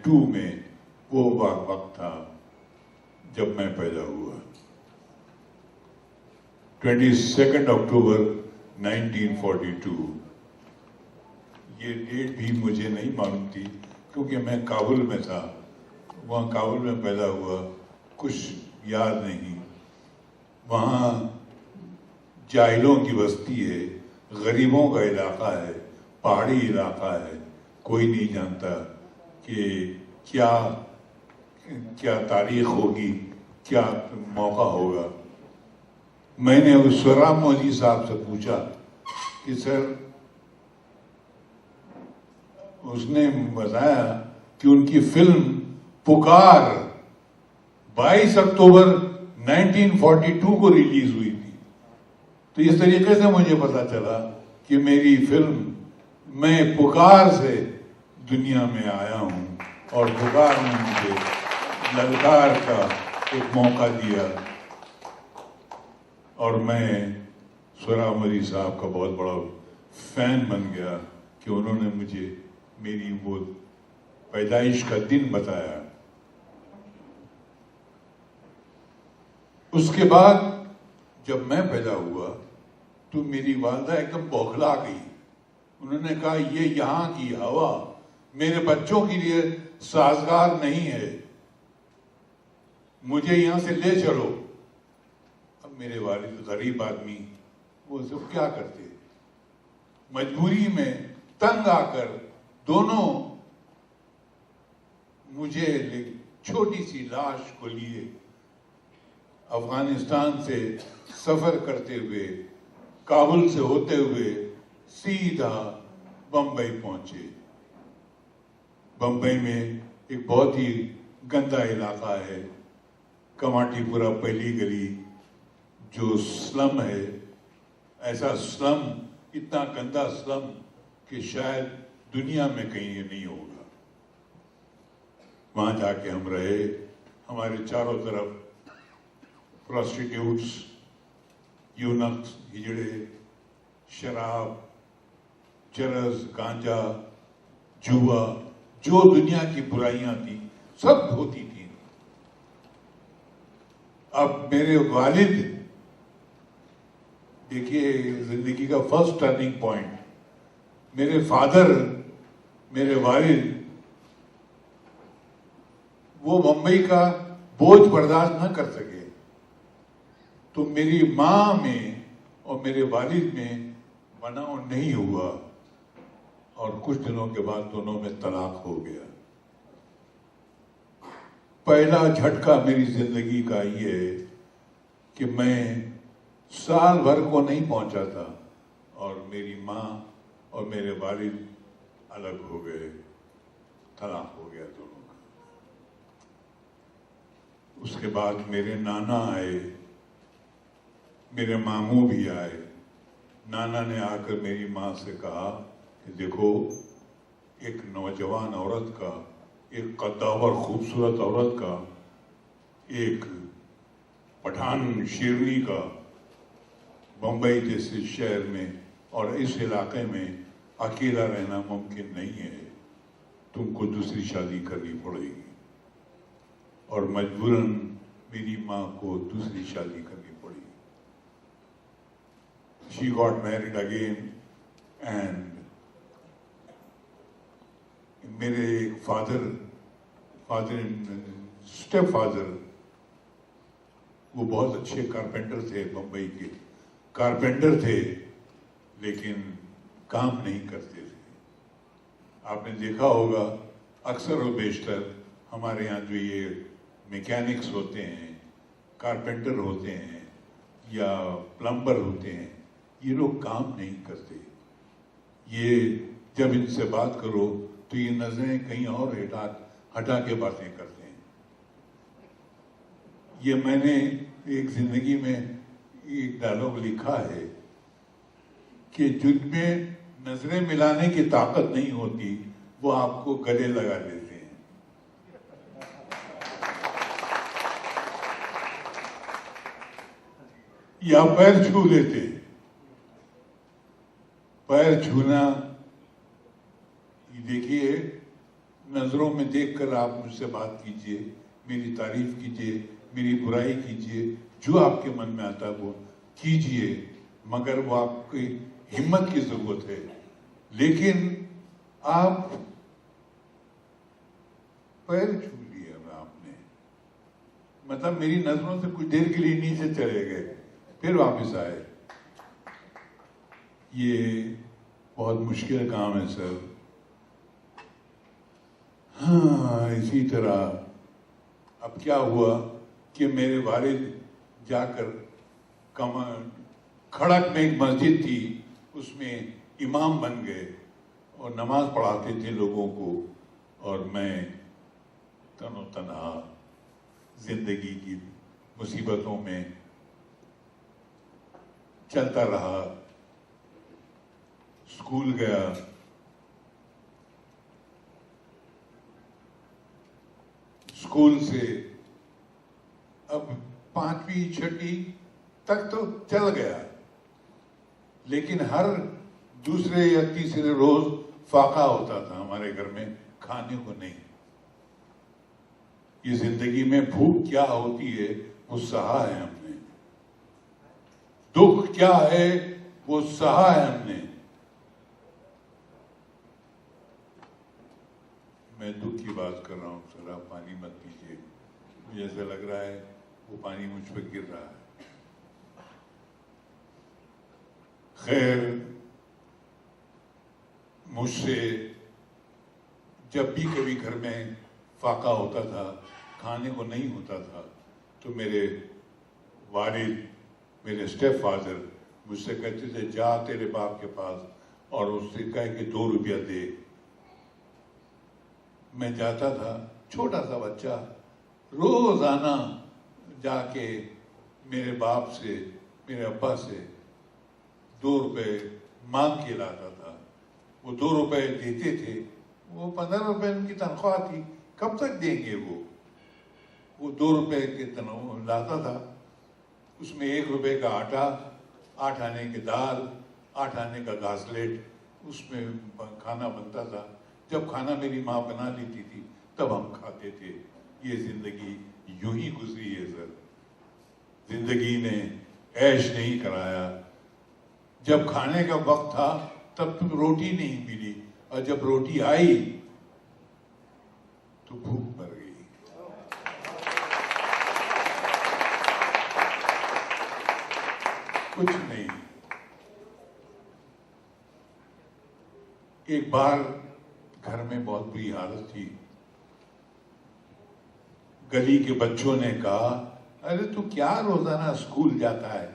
1942 میں وہ وقت تھا جب میں پیدا ہوا. 22 اکتوبر 1942. یہ ڈیٹ بھی مجھے نہیں معلوم تھی کیونکہ میں کابل میں تھا. وہاں کابل میں پیدا ہوا، کچھ یاد نہیں. وہاں جاہلوں کی بستی ہے، غریبوں کا علاقہ ہے، پہاڑی علاقہ ہے. کوئی نہیں جانتا کہ کیا تاریخ ہوگی، کیا موقع ہوگا. میں نے سورام مودی صاحب سے پوچھا کہ سر، اس نے بتایا کہ ان کی فلم پکار 22 اکتوبر 1942 کو ریلیز ہوئی تھی. تو اس طریقے سے مجھے پتا چلا کہ میری فلم، میں پکار سے دنیا میں آیا ہوں اور پکار نے مجھے للکار کا ایک موقع دیا. اور میں سورام مودی صاحب کا بہت بڑا فین بن گیا کہ انہوں نے مجھے میری وہ پیدائش کا دن بتایا. اس کے بعد جب میں پیدا ہوا تو میری والدہ ایک دم بوکھلا گئی. انہوں نے کہا یہ یہاں کی ہوا میرے بچوں کے لیے سازگار نہیں ہے، مجھے یہاں سے لے چلو. اب میرے والد غریب آدمی، وہ سب کیا کرتے، مجبوری میں تنگ آ کر دونوں مجھے چھوٹی سی لاش کو لیے افغانستان سے سفر کرتے ہوئے، کابل سے ہوتے ہوئے سیدھا بمبئی پہنچے. بمبئی میں ایک بہت ہی گندا علاقہ ہے، کماٹی پورا پہلی گلی، جو سلم ہے. ایسا سلم، اتنا گندا سلم کہ شاید دنیا میں کہیں یہ نہیں ہوگا. وہاں جا کے ہم رہے. ہمارے چاروں طرف پروسٹیٹیوٹس، یونکس، ہجڑے، شراب، چرس، گانجا، جوا، جو دنیا کی برائیاں تھیں سب ہوتی تھیں. اب میرے والد، دیکھیے زندگی کا فرسٹ ٹرننگ پوائنٹ، میرے فادر، میرے والد، وہ بمبئی کا بوجھ برداشت نہ کر سکے تو میری ماں میں اور میرے والد میں بناؤ نہیں ہوا اور کچھ دنوں کے بعد دونوں میں طلاق ہو گیا. پہلا جھٹکا میری زندگی کا یہ ہے کہ میں سال بھر کو نہیں پہنچا تھا اور میری ماں اور میرے والد الگ ہو گئے، طلاق ہو گیا دونوں کا. اس کے بعد میرے نانا آئے، میرے ماموں بھی آئے. نانا نے آ کر میری ماں سے کہا کہ دیکھو، ایک نوجوان عورت کا، ایک قداور خوبصورت عورت کا، ایک پٹھان شیرنی کا بمبئی جیسے شہر میں اور اس علاقے میں اکیلا رہنا ممکن نہیں ہے. تم کو دوسری شادی کرنی پڑے گی. اور مجبوراً میری ماں کو دوسری شادی کرنی پڑی. She got married again and میرے فادر اسٹیپ فادر، وہ بہت اچھے کارپینٹر تھے، بمبئی کے کارپینٹر تھے، لیکن کام نہیں کرتے تھے. آپ نے دیکھا ہوگا اکثر و بیشتر ہمارے یہاں جو یہ میکینکس ہوتے ہیں، کارپینٹر ہوتے ہیں یا پلمبر ہوتے ہیں، یہ لوگ کام نہیں کرتے. یہ جب ان سے بات کرو تو یہ نظریں کہیں اور ہٹا کے باتیں کرتے ہیں. یہ میں نے ایک زندگی میں ایک ڈائلاگ لکھا ہے کہ جن میں نظریں ملانے کی طاقت نہیں ہوتی وہ آپ کو گلے لگا لیتے ہیں. یا پیر چھو لیتے. پیر چھونا، دیکھیے نظروں میں دیکھ کر آپ مجھ سے بات کیجئے، میری تعریف کیجئے، میری برائی کیجئے، جو آپ کے من میں آتا ہے وہ کیجئے، مگر وہ آپ کی ہمت کی ضرورت ہے. لیکن آپ پیر چھو لیا آپ نے، مطلب میری نظروں سے کچھ دیر کے لیے نیچے چلے گئے، پھر واپس آئے. یہ بہت مشکل کام ہے سر. ہاں اسی طرح اب کیا ہوا کہ میرے والد جا کر کھڑک میں ایک مسجد تھی، اس میں امام بن گئے اور نماز پڑھاتے تھے لوگوں کو، اور میں تن و تنہا زندگی کی مصیبتوں میں چلتا رہا. اسکول گیا، اسکول سے اب 5ویں 6ٹھی تک تو چل گیا، لیکن ہر دوسرے یا تیسرے روز فاقہ ہوتا تھا ہمارے گھر میں، کھانے کو نہیں. یہ زندگی میں بھوک کیا ہوتی ہے وہ سہا ہے ہم نے، دکھ کیا ہے وہ سہا ہے ہم نے. میں دکھ کی بات کر رہا ہوں سر، آپ پانی مت پیجیے، مجھے ایسا لگ رہا ہے وہ پانی مجھ پہ گر رہا ہے. خیر، مجھ سے جب بھی کبھی گھر میں فاقہ ہوتا تھا، کھانے کو نہیں ہوتا تھا، تو میرے والد، میرے اسٹیپ فادر مجھ سے کہتے تھے جا تیرے باپ کے پاس اور اس سے کہہ کہ 2 روپیہ دے. میں جاتا تھا، چھوٹا سا بچہ، روزانہ جا کے میرے باپ سے، میرے ابا سے 2 روپے مانگ کے لاتا تھا. وہ 2 روپے دیتے تھے، وہ 15 روپے ان کی تنخواہ تھی، کب تک دیں گے وہ 2 روپے کے لاتا تھا. اس میں 1 روپے کا آٹا، 8 آنے کی دال، 8 آنے کا گھاسلیٹ، اس میں کھانا بنتا تھا. جب کھانا میری ماں بنا لیتی تھی تب ہم کھاتے تھے. یہ زندگی یوں ہی گزری ہے سر. زندگی نے عیش نہیں کرایا. جب کھانے کا وقت تھا تب تو روٹی نہیں ملی، اور جب روٹی آئی تو بھوک مر گئی. کچھ نہیں. ایک بار گھر میں بہت بری حالت تھی. گلی کے بچوں نے کہا ارے تو کیا روزانہ اسکول جاتا ہے،